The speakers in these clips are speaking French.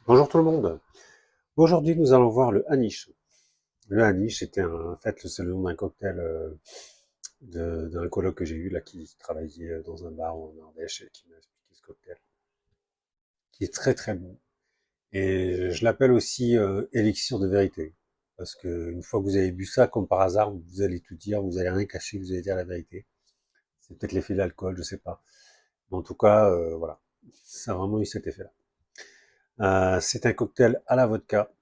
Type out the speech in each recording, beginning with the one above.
Bonjour tout le monde. Aujourd'hui, nous allons voir le Hanish. Le Hanish était en fait c'est le nom d'un cocktail d'un coloc que j'ai eu là qui travaillait dans un bar en Ardèche et qui m'a expliqué ce cocktail, qui est très très bon. Et je l'appelle aussi élixir de vérité. Parce que une fois que vous avez bu ça, comme par hasard, vous allez tout dire, vous allez rien cacher, vous allez dire la vérité. C'est peut-être l'effet de l'alcool, je sais pas. Mais en tout cas, voilà. Ça a vraiment eu cet effet-là. C'est un cocktail à la vodka.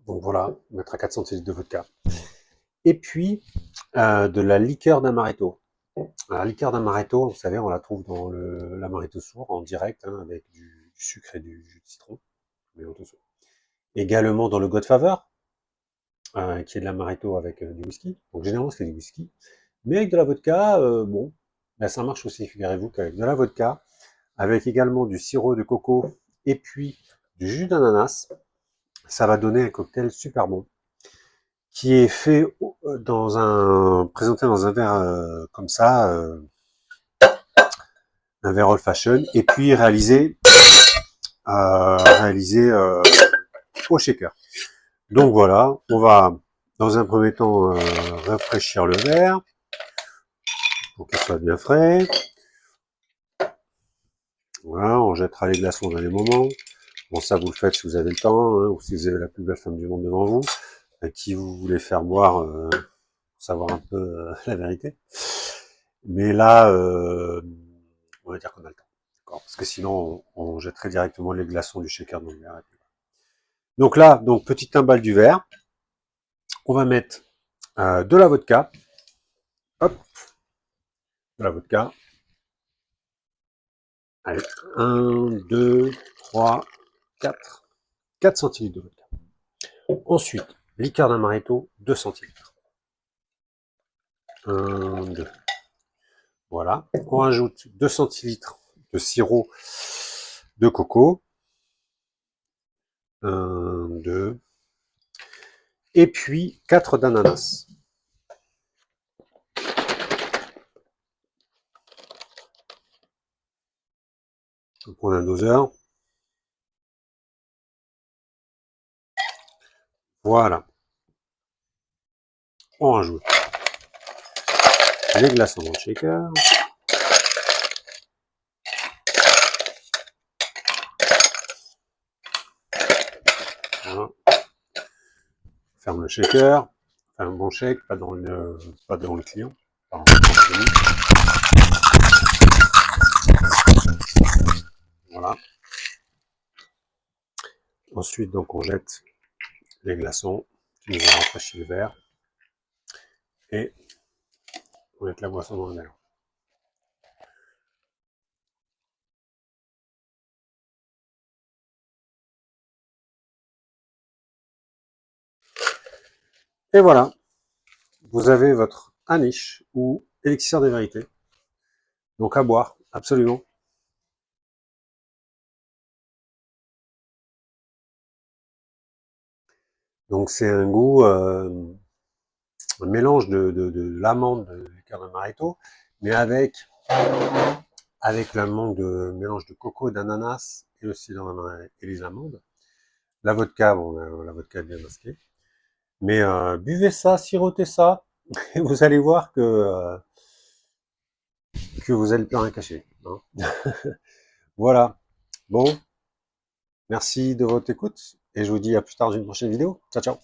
Donc voilà, on mettra 4 centilitres de vodka. Et puis, de la liqueur d'amaretto. La liqueur d'amaretto, vous savez, on la trouve dans l'amaretto sourd, en direct, hein, avec du sucre et du jus de citron. Mais en dessous. Également dans le Godfather, qui est de l'amaretto avec du whisky. Donc généralement, c'est du whisky. Mais avec de la vodka, bon, ben, ça marche aussi, figurez-vous qu'avec de la vodka, avec également du sirop de coco et puis du jus d'ananas, ça va donner un cocktail super bon, qui est fait présenté dans un verre comme ça, un verre old fashion, et puis réalisé au shaker. Donc voilà, on va dans un premier temps rafraîchir le verre pour qu'il soit bien frais. Voilà, on jettera les glaçons dans les moments. Bon, ça vous le faites si vous avez le temps, hein, ou si vous avez la plus belle femme du monde devant vous, à qui vous voulez faire boire, pour savoir un peu la vérité. Mais là, on va dire qu'on a le temps. Parce que sinon, on jetterait directement les glaçons du shaker dans le verre. Donc là, donc petite timbale du verre. On va mettre de la vodka. Hop, de la vodka. Allez, 1, 2, 3, 4. 4 centilitres de vodka. Ensuite, liqueur d'amaretto, 2 centilitres. 1, 2. Voilà. On rajoute 2 centilitres de sirop de coco. 1, 2. Et puis 4 d'ananas. On prend un doseur. Voilà. On rajoute les glaçons dans le shaker. Voilà. Ferme le shaker. Enfin, un bon shake, pas dans le client. Pardon. Voilà. Ensuite, donc, on jette les glaçons qui nous ont rafraîchi le verre. Et on met la boisson dans le verre. Et voilà, vous avez votre Hanish ou élixir des vérités. Donc à boire, absolument. Donc c'est un goût, un mélange de l'amande de liqueur d'amaretto, mais avec mélange de coco, d'ananas et aussi et les amandes. La vodka, bon, la vodka est bien masquée. Mais buvez ça, sirotez ça, et vous allez voir que vous allez plus rien cacher. Hein. Voilà. Bon, merci de votre écoute, et je vous dis à plus tard dans une prochaine vidéo. Ciao, ciao.